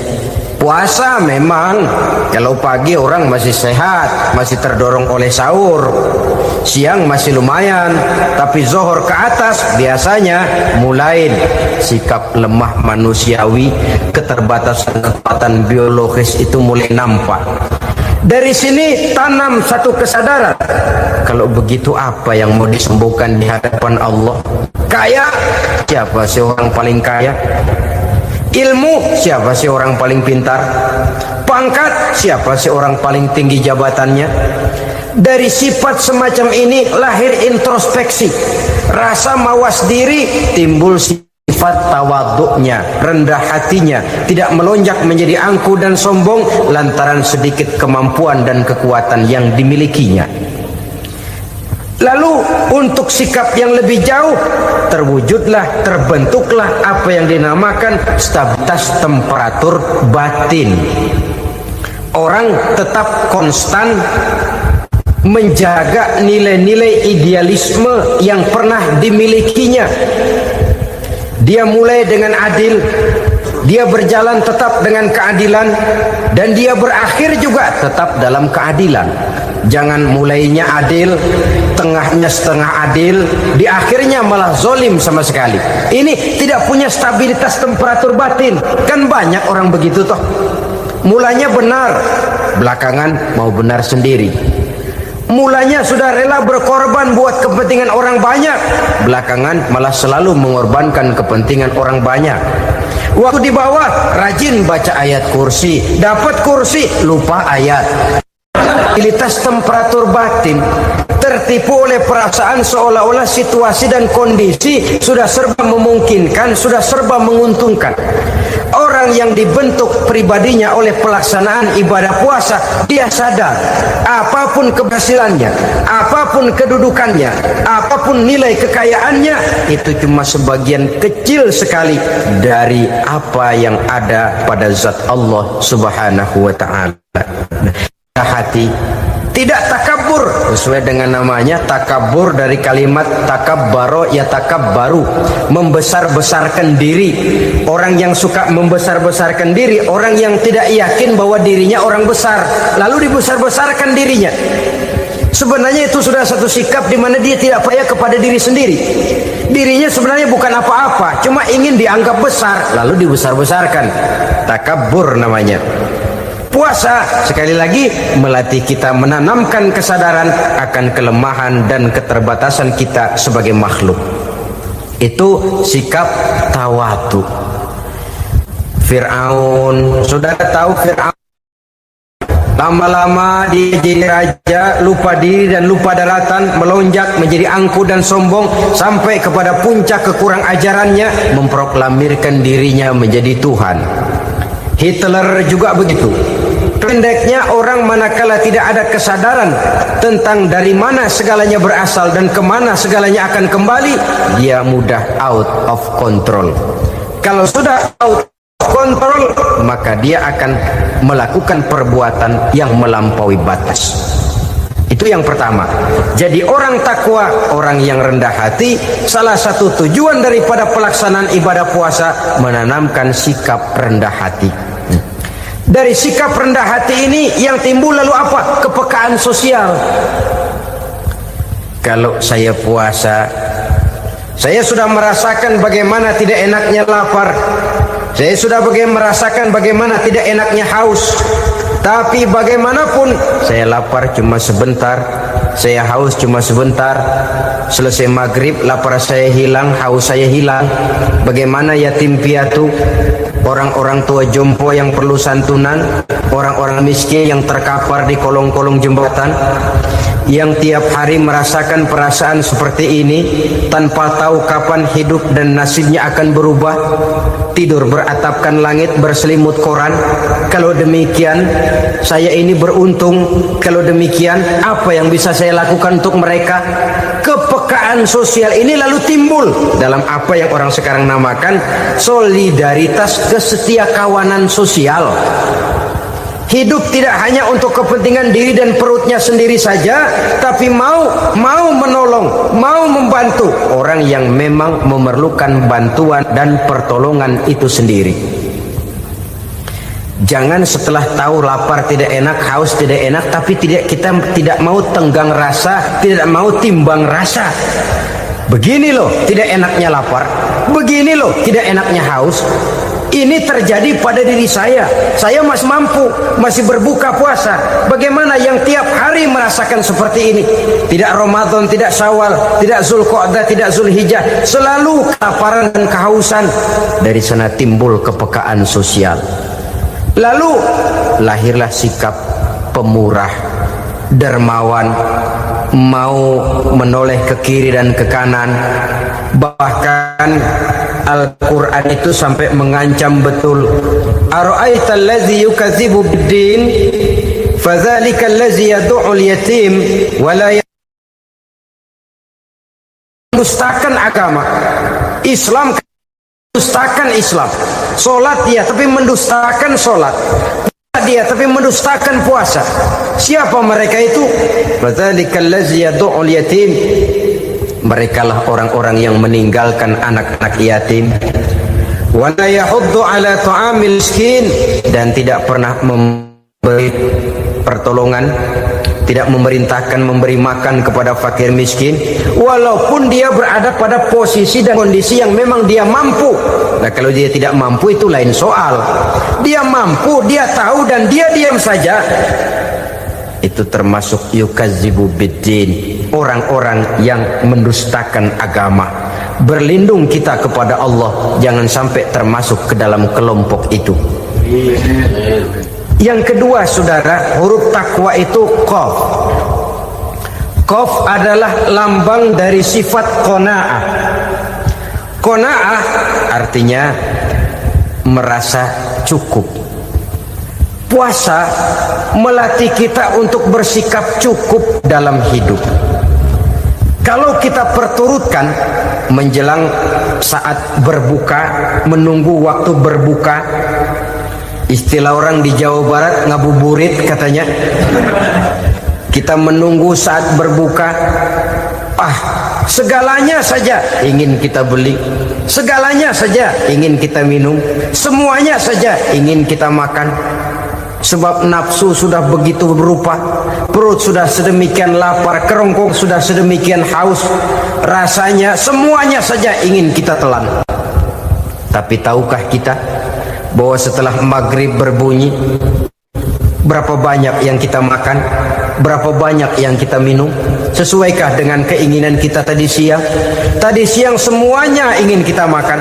Puasa memang, kalau pagi orang masih sehat, masih terdorong oleh sahur, siang masih lumayan, tapi zuhur ke atas biasanya mulai sikap lemah manusiawi, keterbatasan kekuatan biologis itu mulai nampak. Dari sini tanam satu kesadaran, kalau begitu apa yang mau disembuhkan di hadapan Allah? Kaya, siapa sih orang paling kaya? Ilmu, siapa sih orang paling pintar? Pangkat, siapa sih orang paling tinggi jabatannya? Dari sifat semacam ini lahir introspeksi, rasa mawas diri, timbul sifat tawaduknya, rendah hatinya, tidak melonjak menjadi angkuh dan sombong lantaran sedikit kemampuan dan kekuatan yang dimilikinya. Lalu untuk sikap yang lebih jauh, terwujudlah, terbentuklah apa yang dinamakan stabilitas temperatur batin. Orang tetap konstan menjaga nilai-nilai idealisme yang pernah dimilikinya. Dia mulai dengan adil, dia berjalan tetap dengan keadilan, dan dia berakhir juga tetap dalam keadilan. Jangan mulainya adil, tengahnya setengah adil, di akhirnya malah zolim sama sekali. Ini tidak punya stabilitas temperatur batin. Kan banyak orang begitu toh. Mulanya benar, belakangan mau benar sendiri. Mulanya sudah rela berkorban buat kepentingan orang banyak, belakangan malah selalu mengorbankan kepentingan orang banyak. Waktu di bawah rajin baca ayat kursi, dapat kursi lupa ayat. Stabilitas temperatur batin, tertipu oleh perasaan seolah-olah situasi dan kondisi sudah serba memungkinkan, sudah serba menguntungkan. Orang yang dibentuk pribadinya oleh pelaksanaan ibadah puasa, dia sadar apapun keberhasilannya, apapun kedudukannya, apapun nilai kekayaannya, itu cuma sebagian kecil sekali dari apa yang ada pada zat Allah Subhanahu wa ta'ala. Hati tidak takabur, sesuai dengan namanya takabur dari kalimat takabbaro ya takabbaru, membesar-besarkan diri. Orang yang suka membesar-besarkan diri, orang yang tidak yakin bahwa dirinya orang besar, lalu dibesar-besarkan dirinya. Sebenarnya itu sudah satu sikap di mana dia tidak percaya kepada diri sendiri. Dirinya sebenarnya bukan apa-apa, cuma ingin dianggap besar, lalu dibesar-besarkan. Takabbur namanya. Puasa sekali lagi melatih kita menanamkan kesadaran akan kelemahan dan keterbatasan kita sebagai makhluk. Itu sikap tawadhu. Fir'aun, sudah tahu Fir'aun, lama-lama dia jadi raja, lupa diri dan lupa daratan, melonjak menjadi angkuh dan sombong sampai kepada puncak kekurang ajarannya, memproklamirkan dirinya menjadi Tuhan. Hitler juga begitu. Pendeknya orang manakala tidak ada kesadaran tentang dari mana segalanya berasal dan kemana segalanya akan kembali, dia mudah out of control. Kalau sudah out of control, maka dia akan melakukan perbuatan yang melampaui batas. Itu yang pertama. Jadi orang takwa, orang yang rendah hati, salah satu tujuan daripada pelaksanaan ibadah puasa menanamkan sikap rendah hati. Dari sikap rendah hati ini yang timbul lalu apa? Kepekaan sosial. Kalau saya puasa, saya sudah merasakan bagaimana tidak enaknya lapar. Saya sudah merasakan bagaimana tidak enaknya haus. Tapi bagaimanapun saya lapar cuma sebentar, saya haus cuma sebentar, selesai maghrib lapar saya hilang, haus saya hilang. Bagaimana yatim piatu, orang-orang tua jompo yang perlu santunan, orang-orang miskin yang terkapar di kolong-kolong jembatan, yang tiap hari merasakan perasaan seperti ini tanpa tahu kapan hidup dan nasibnya akan berubah, tidur beratapkan langit berselimut koran. Kalau demikian saya ini beruntung. Kalau demikian apa yang bisa saya lakukan untuk mereka? Kepekaan sosial ini lalu timbul dalam apa yang orang sekarang namakan solidaritas, kesetiakawanan sosial. Hidup tidak hanya untuk kepentingan diri dan perutnya sendiri saja, tapi mau menolong, mau membantu orang yang memang memerlukan bantuan dan pertolongan itu sendiri. Jangan setelah tahu lapar tidak enak, haus tidak enak, tapi kita tidak mau tenggang rasa, tidak mau timbang rasa. Begini loh tidak enaknya lapar, begini loh tidak enaknya haus. Ini terjadi pada diri saya masih mampu, masih berbuka puasa. Bagaimana yang tiap hari merasakan seperti ini? Tidak Ramadan, tidak Syawal, tidak Zulqa'dah, tidak Zulhijjah, selalu kelaparan dan kehausan. Dari sana timbul kepekaan sosial. Lalu lahirlah sikap pemurah, dermawan, mau menoleh ke kiri dan ke kanan. Bahkan Al-Quran itu sampai mengancam betul. Ara'aita allazi yukadzibu bid-din fadzalika allazi yad'u al-yatim wa la mendustakan agama. Islam mendustakan Islam. Salat dia tapi mendustakan salat. Dia tapi mendustakan puasa. Siapa mereka itu? Fadzalika allazi yad'u al-yatim. Merekalah orang-orang yang meninggalkan anak-anak yatim. Wa la yahuddu ala ta'amil miskin, dan tidak pernah memberi pertolongan, tidak memerintahkan memberi makan kepada fakir miskin, walaupun dia berada pada posisi dan kondisi yang memang dia mampu. Nah, kalau dia tidak mampu itu lain soal. Dia mampu, dia tahu, dan dia diam saja. Itu termasuk yukadzibu biddin, orang-orang yang mendustakan agama. Berlindung kita kepada Allah, jangan sampai termasuk ke dalam kelompok itu. Yang kedua saudara, huruf takwa itu qaf. Qaf adalah lambang dari sifat qanaah. Qanaah artinya merasa cukup. Puasa melatih kita untuk bersikap cukup dalam hidup. Kalau kita perturutkan menjelang saat berbuka, menunggu waktu berbuka, istilah orang di Jawa Barat ngabuburit katanya. Kita menunggu saat berbuka, segalanya saja ingin kita beli, segalanya saja ingin kita minum, semuanya saja ingin kita makan. Sebab nafsu sudah begitu berupa, perut sudah sedemikian lapar, kerongkong sudah sedemikian haus, rasanya semuanya saja ingin kita telan. Tapi tahukah kita bahwa setelah maghrib berbunyi, berapa banyak yang kita makan, berapa banyak yang kita minum? Sesuaikah dengan keinginan kita tadi siang? Tadi siang semuanya ingin kita makan,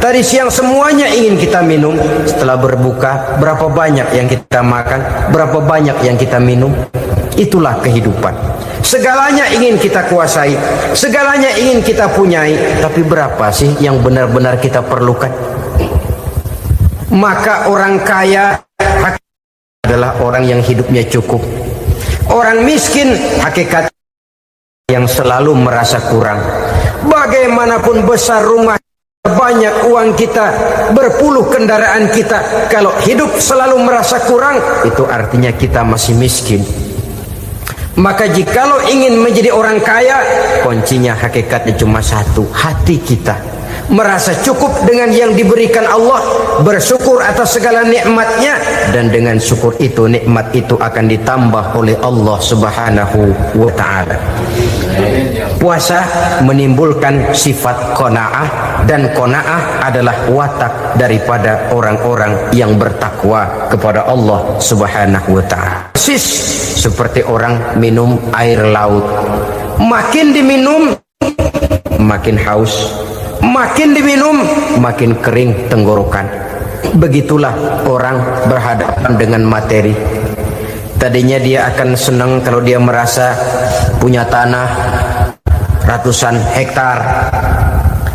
tadi siang semuanya ingin kita minum. Setelah berbuka, berapa banyak yang kita makan, berapa banyak yang kita minum? Itulah kehidupan. Segalanya ingin kita kuasai, segalanya ingin kita punyai, tapi berapa sih yang benar-benar kita perlukan? Maka orang kaya adalah orang yang hidupnya cukup. Orang miskin hakikat yang selalu merasa kurang. Bagaimanapun besar rumah, banyak uang kita, berpuluh kendaraan kita, kalau hidup selalu merasa kurang, itu artinya kita masih miskin. Maka jikalau ingin menjadi orang kaya, kuncinya hakikatnya cuma satu, hati kita merasa cukup dengan yang diberikan Allah, bersyukur atas segala nikmatnya, dan dengan syukur itu nikmat itu akan ditambah oleh Allah Subhanahu wa ta'ala. Puasa menimbulkan sifat qanaah, dan qanaah adalah watak daripada orang-orang yang bertakwa kepada Allah Subhanahu wa ta'ala. seperti orang minum air laut. Makin diminum makin haus, makin diminum makin kering tenggorokan. Begitulah orang berhadapan dengan materi. Tadinya dia akan senang kalau dia merasa punya tanah ratusan hektar.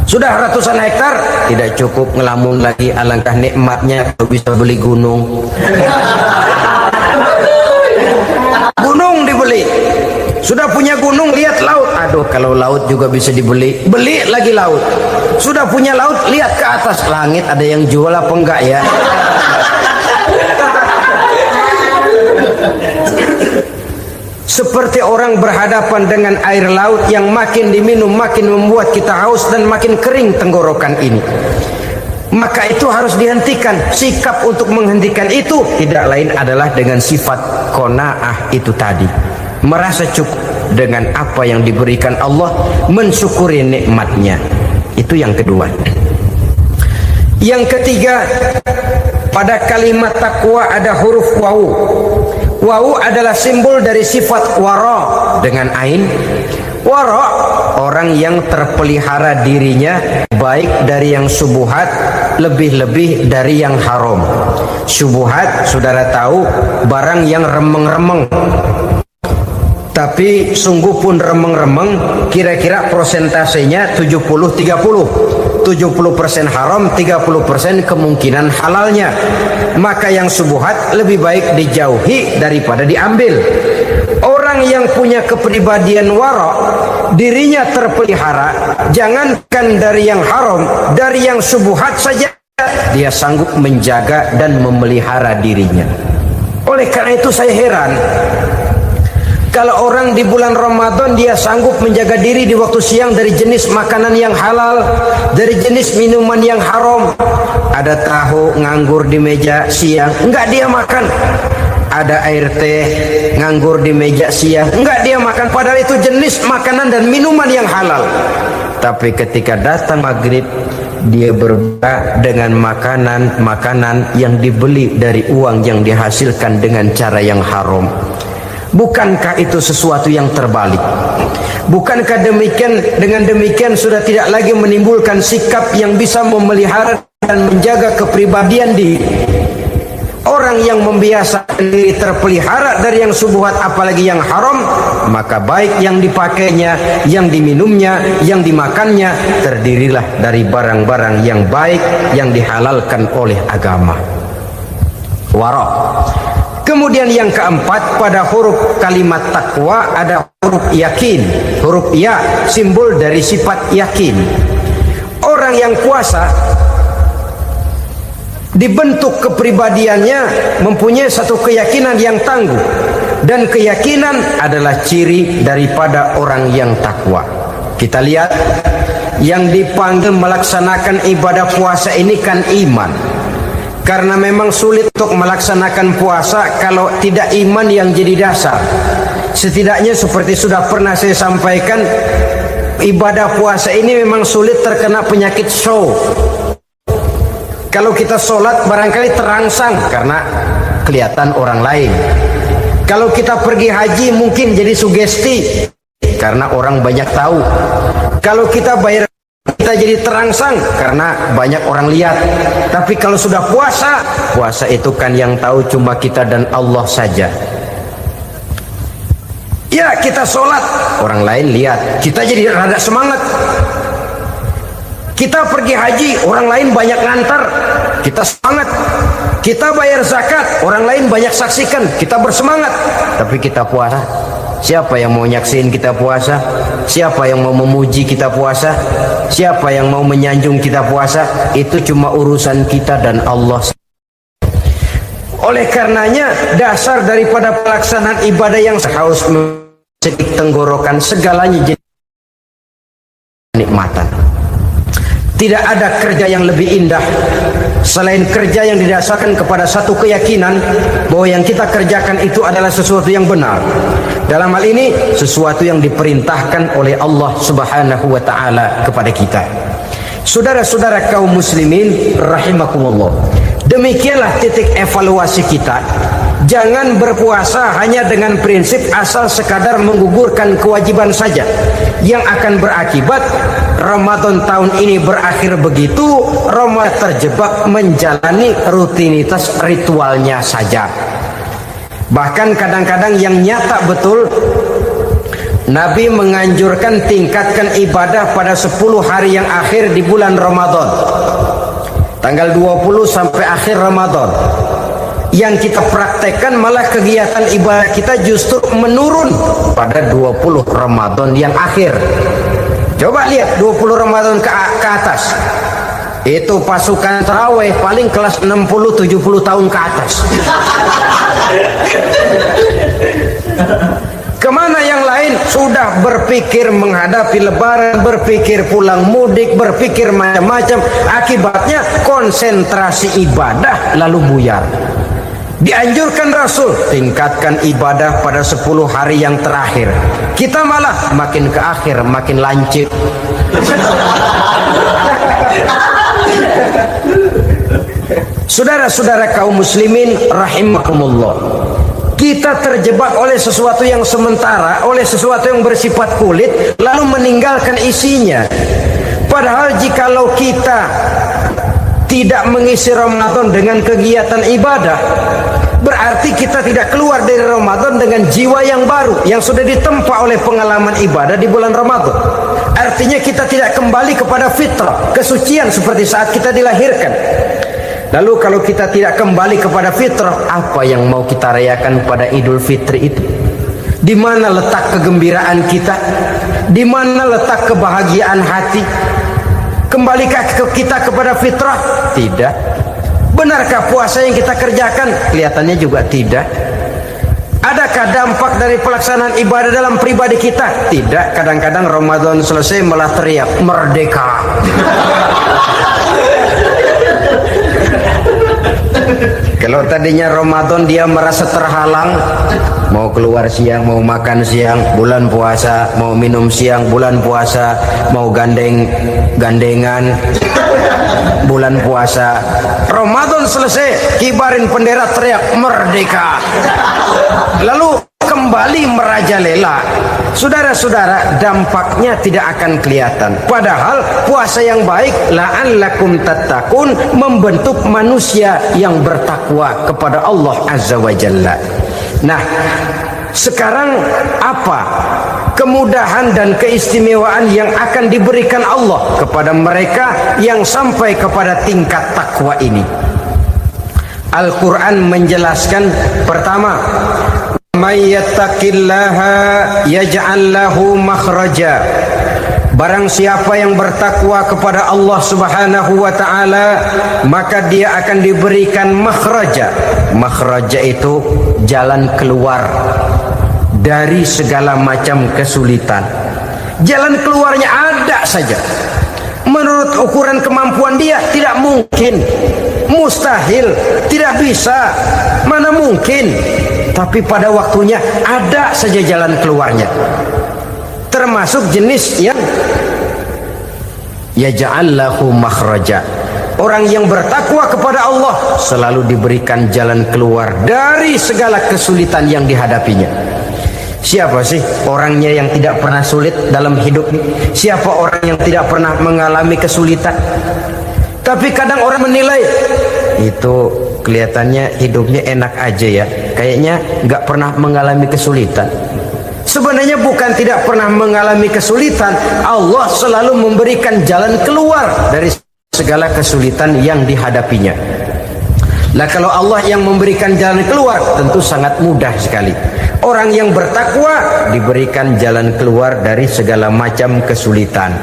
Sudah ratusan hektar tidak cukup, ngelamun lagi, alangkah nikmatnya kalau bisa beli gunung. Gunung dibeli. Sudah punya gunung, lihat laut. Aduh, kalau laut juga bisa dibeli, beli lagi laut. Sudah punya laut, lihat ke atas langit, ada yang jual apa enggak ya? Seperti orang berhadapan dengan air laut yang makin diminum makin membuat kita haus dan makin kering tenggorokan ini. Maka itu harus dihentikan. Sikap untuk menghentikan itu tidak lain adalah dengan sifat qanaah itu tadi. Merasa cukup dengan apa yang diberikan Allah, mensyukuri nikmatnya. Itu yang kedua. Yang ketiga, pada kalimat takwa ada huruf wawu. Wawu adalah simbol dari sifat wara dengan ain. Wara, orang yang terpelihara dirinya baik dari yang subuhat, lebih-lebih dari yang haram. Subuhat, saudara tahu, barang yang remeng-remeng. Tapi sungguh pun remeng-remeng, kira-kira persentasenya 70-30. 70% haram, 30% kemungkinan halalnya. Maka yang subuhat lebih baik dijauhi daripada diambil. Orang yang punya kepribadian wara, dirinya terpelihara, jangankan dari yang haram, dari yang subuhat saja dia sanggup menjaga dan memelihara dirinya. Oleh karena itu saya heran kalau orang di bulan Ramadan dia sanggup menjaga diri di waktu siang dari jenis makanan yang halal, dari jenis minuman yang haram. Ada tahu nganggur di meja siang, enggak dia makan. Ada air teh nganggur di meja siang, enggak dia makan. Padahal itu jenis makanan dan minuman yang halal. Tapi ketika datang maghrib, dia berbuka dengan makanan yang dibeli dari uang yang dihasilkan dengan cara yang haram. Bukankah itu sesuatu yang terbalik? Bukankah dengan demikian sudah tidak lagi menimbulkan sikap yang bisa memelihara dan menjaga kepribadian diri? Orang yang membiasakan diri terpelihara dari yang subuhat apalagi yang haram, maka baik yang dipakainya, yang diminumnya, yang dimakannya terdirilah dari barang-barang yang baik yang dihalalkan oleh agama. Wara. Kemudian yang keempat, pada huruf kalimat takwa ada huruf yakin. Huruf ya simbol dari sifat yakin. Orang yang puasa dibentuk kepribadiannya mempunyai satu keyakinan yang tangguh, dan keyakinan adalah ciri daripada orang yang takwa. Kita lihat yang dipanggil melaksanakan ibadah puasa ini kan iman. Karena memang sulit untuk melaksanakan puasa kalau tidak iman yang jadi dasar. Setidaknya seperti sudah pernah saya sampaikan, ibadah puasa ini memang sulit terkena penyakit show. Kalau kita sholat barangkali terangsang karena kelihatan orang lain. Kalau kita pergi haji mungkin jadi sugesti karena orang banyak tahu. Kalau kita bayar, kita jadi terangsang karena banyak orang lihat. Tapi kalau sudah puasa, puasa itu kan yang tahu cuma kita dan Allah saja. Ya, kita sholat, orang lain lihat, kita jadi rada semangat. Kita pergi haji, orang lain banyak ngantar, kita semangat. Kita bayar zakat, orang lain banyak saksikan, kita bersemangat. Tapi kita puasa, siapa yang mau nyaksiin kita puasa? Siapa yang mau memuji kita puasa? Siapa yang mau menyanjung kita puasa? Itu cuma urusan kita dan Allah. Oleh karenanya, dasar daripada pelaksanaan ibadah yang haus sedikit tenggorokan, segalanya jadi nikmatan. Tidak ada kerja yang lebih indah selain kerja yang didasarkan kepada satu keyakinan bahwa yang kita kerjakan itu adalah sesuatu yang benar. Dalam hal ini sesuatu yang diperintahkan oleh Allah Subhanahu wa taala kepada kita. Saudara-saudara kaum muslimin rahimakumullah. Demikianlah titik evaluasi kita Jangan berpuasa hanya dengan prinsip asal sekadar menggugurkan kewajiban saja, yang akan berakibat Ramadan tahun ini berakhir begitu, Ramadan terjebak menjalani rutinitas ritualnya saja. Bahkan kadang-kadang yang nyata betul, Nabi menganjurkan tingkatkan ibadah pada 10 hari yang akhir di bulan Ramadan, tanggal 20 sampai akhir Ramadan. Yang kita praktekkan malah kegiatan ibadah kita justru menurun pada 20 Ramadan yang akhir. Coba lihat 20 Ramadan ke atas, itu pasukan tarawih paling kelas 60-70 tahun ke atas. Kemana yang lain? Sudah berpikir menghadapi lebaran, berpikir pulang mudik, berpikir macam-macam. Akibatnya konsentrasi ibadah lalu buyar. Dianjurkan Rasul, tingkatkan ibadah pada 10 hari yang terakhir. Kita malah makin ke akhir makin lancip. Saudara-saudara kaum muslimin rahimakumullah, kita terjebak oleh sesuatu yang sementara, oleh sesuatu yang bersifat kulit, lalu meninggalkan isinya. Padahal jikalau kita tidak mengisi Ramadan dengan kegiatan ibadah, berarti kita tidak keluar dari Ramadan dengan jiwa yang baru, yang sudah ditempa oleh pengalaman ibadah di bulan Ramadan. Artinya kita tidak kembali kepada fitrah, kesucian seperti saat kita dilahirkan. Lalu kalau kita tidak kembali kepada fitrah, apa yang mau kita rayakan pada Idul Fitri itu? Di mana letak kegembiraan kita? Di mana letak kebahagiaan hati? Kembalikah kita kepada fitrah? Tidak. Benarkah puasa yang kita kerjakan? Kelihatannya juga tidak. Adakah dampak dari pelaksanaan ibadah dalam pribadi kita? Tidak. Kadang-kadang Ramadan selesai malah teriak merdeka. Kalau tadinya Ramadan dia merasa terhalang, mau keluar siang, mau makan siang, bulan puasa, mau minum siang, bulan puasa, mau gandengan, bulan puasa. Ramadan selesai, kibarin bendera, teriak merdeka. Lalu kembali merajalela. Saudara-saudara, dampaknya tidak akan kelihatan. Padahal puasa yang baik, la'allakum tattaqun, membentuk manusia yang bertakwa kepada Allah Azza wa Jalla. Nah, sekarang apa kemudahan dan keistimewaan yang akan diberikan Allah kepada mereka yang sampai kepada tingkat takwa ini? Al-Quran menjelaskan, pertama, may yattaqillaha yaj'al lahu makhraja. Barang siapa yang bertakwa kepada Allah Subhanahu wa taala, maka dia akan diberikan makhraja. Makhraja itu jalan keluar dari segala macam kesulitan. Jalan keluarnya ada saja. Menurut ukuran kemampuan dia tidak mungkin, mustahil, tidak bisa, mana mungkin. Tapi pada waktunya ada saja jalan keluarnya. Termasuk jenis yang yaj'allahu makhraja. Orang yang bertakwa kepada Allah selalu diberikan jalan keluar dari segala kesulitan yang dihadapinya. Siapa sih orangnya yang tidak pernah sulit dalam hidup? Siapa orang yang tidak pernah mengalami kesulitan? Tapi kadang orang menilai, itu kelihatannya hidupnya enak aja ya, kayaknya nggak pernah mengalami kesulitan. Sebenarnya bukan tidak pernah mengalami kesulitan, Allah selalu memberikan jalan keluar dari segala kesulitan yang dihadapinya. Nah, kalau Allah yang memberikan jalan keluar, tentu sangat mudah sekali. Orang yang bertakwa diberikan jalan keluar dari segala macam kesulitan.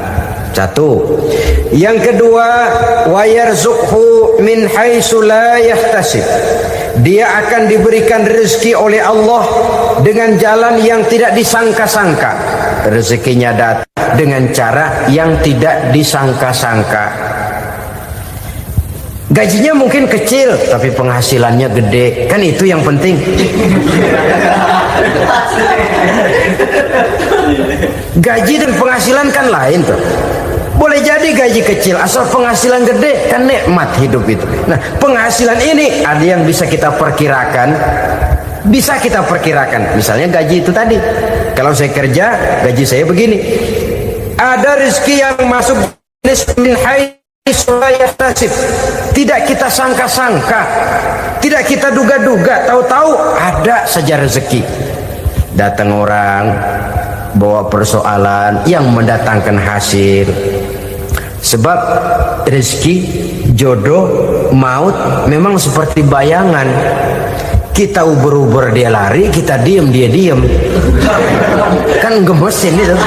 Satu. Yang kedua, wa yarzuqhu min haitsu la yahtasib. Dia akan diberikan rezeki oleh Allah dengan jalan yang tidak disangka-sangka. Rezekinya datang dengan cara yang tidak disangka-sangka. Gajinya mungkin kecil, tapi penghasilannya gede. Kan itu yang penting. Gaji dan penghasilan kan lain tuh. Boleh jadi gaji kecil, asal penghasilan gede kan nikmat hidup itu. Nah, penghasilan ini ada yang bisa kita perkirakan. Bisa kita perkirakan. Misalnya gaji itu tadi. Kalau saya kerja, gaji saya begini. Ada rezeki yang masuk min haitsu la yahtasib. Tidak kita sangka-sangka, tidak kita duga-duga, tahu-tahu ada saja rezeki. Datang orang bawa persoalan yang mendatangkan hasil. Sebab rezeki, jodoh, maut memang seperti bayangan. Kita uber-uber dia lari, kita diem dia diem. Kan gemesin itu.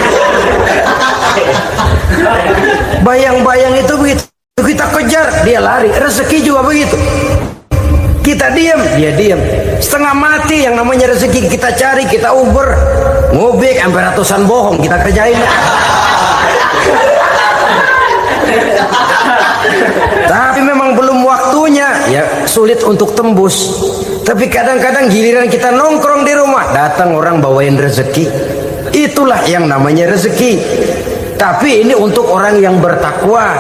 Bayang-bayang itu begitu, kita kejar dia lari. Rezeki juga begitu, kita diam dia diam. Setengah mati yang namanya rezeki kita cari, kita uber ngobek sampai ratusan bohong kita kerjain. Tapi memang belum waktunya, ya sulit untuk tembus. Tapi kadang-kadang giliran kita nongkrong di rumah, datang orang bawain rezeki. Itulah yang namanya rezeki. Tapi ini untuk orang yang bertakwa.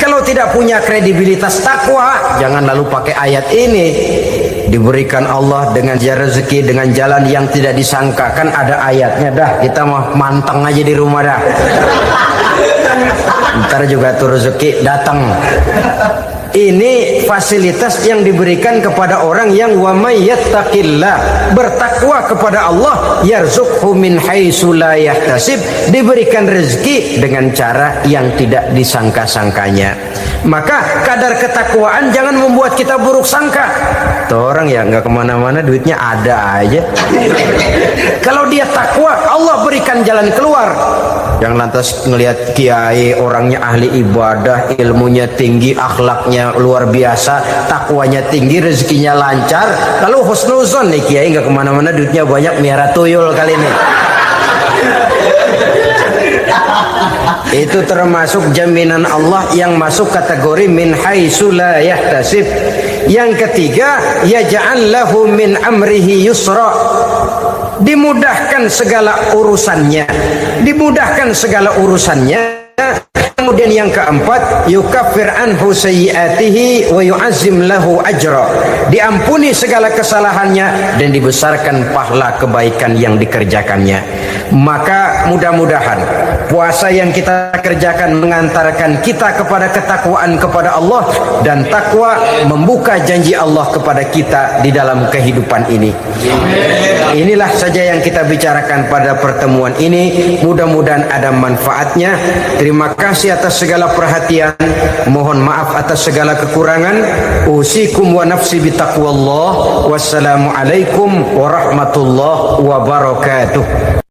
Kalau tidak punya kredibilitas takwa, jangan lalu pakai ayat ini. Diberikan Allah dengan rezeki dengan jalan yang tidak disangka. Kan ada ayatnya dah, kita mah manteng aja di rumah dah. Ntar juga tuh rezeki datang. Ini fasilitas yang diberikan kepada orang yang wa may yattaqillah, bertakwa kepada Allah, yarzuqhu min haitsu la yahtasib, diberikan rezeki dengan cara yang tidak disangka-sangkanya. Maka kadar ketakwaan jangan membuat kita buruk sangka. Tuh orang ya nggak kemana-mana, duitnya ada aja. Kalau dia takwa, Allah berikan jalan keluar. Yang lantas ngelihat kiai orangnya ahli ibadah, ilmunya tinggi, akhlaknya luar biasa, takwanya tinggi, rezekinya lancar, lalu husnuzon nih kiai nggak kemana-mana, duitnya banyak, miara tuyul kali ini. Itu termasuk jaminan Allah yang masuk kategori min haitsu la yahtasib. Yang ketiga, yaj'al lahu min amrihi yusra, dimudahkan segala urusannya, dimudahkan segala urusannya. Kemudian yang keempat, yukaffir anhu sayyiatihi wa yu'azzim lahu ajra, diampuni segala kesalahannya dan dibesarkan pahala kebaikan yang dikerjakannya. Maka mudah-mudahan puasa yang kita kerjakan mengantarkan kita kepada ketakwaan kepada Allah, dan takwa membuka janji Allah kepada kita di dalam kehidupan ini. Inilah saja yang kita bicarakan pada pertemuan ini. Mudah-mudahan ada manfaatnya. Terima kasih atas segala perhatian. Mohon maaf atas segala kekurangan. Usikum wa nafsi bitaqwallah. Wassalamualaikum warahmatullahi wabarakatuh.